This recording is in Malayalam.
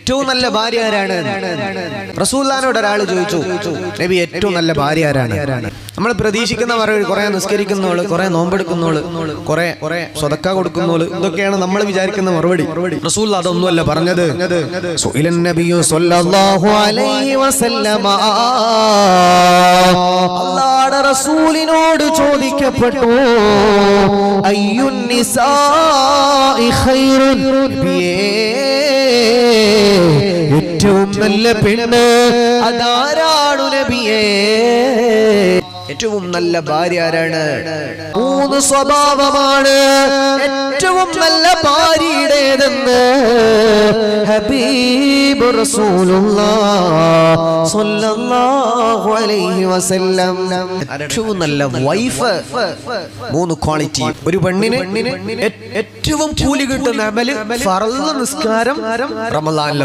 ഏറ്റവും നല്ല ഭാര്യ ആരാണ്? റസൂലുള്ളാഹിനോട് ഒരാൾ ചോദിച്ചു, നബി ഏറ്റവും നല്ല ഭാര്യ ആരാണ്? നമ്മൾ പ്രതീക്ഷിക്കുന്ന മറുപടി കുറെ നിസ്കരിക്കുന്നവള്, കുറെ നോമ്പെടുക്കുന്നവള്, കുറെ സ്വതക്ക കൊടുക്കുന്നവള്, ഇതൊക്കെയാണ് നമ്മൾ വിചാരിക്കുന്ന മറുപടി. റസൂലുള്ളാഹി അതൊന്നുമല്ല പറഞ്ഞത്. സുഇലൻ നബിയു സ്വല്ലല്ലാഹു അലൈഹി വസല്ലമ, അല്ലാഹുവിന്റെ റസൂലിനോട് ചോദിക്കപ്പെട്ടു, അയ്യുൻ നിസാഇ ഖൈറുൻ, ഏറ്റവും നല്ല പെണ്ണ് അതാരാണു നബിയേ? ഏറ്റവും നല്ല ഭാര്യ ആരാണ്? 3 സ്വഭാവമാണ് ഏറ്റവും നല്ല ഭാര്യയുടേതെന്ന് ഹബീബ് റസൂലുള്ളാഹി സ്വല്ലല്ലാഹു അലൈഹി വസല്ലം. ഏറ്റവും നല്ല വൈഫ് 3 ക്വാളിറ്റി. ഒരു പെണ്ണിന് ഏറ്റവും കൂലി കിട്ടുന്ന അമല് ഫർള് നിസ്കാരം, റമളാനിലെ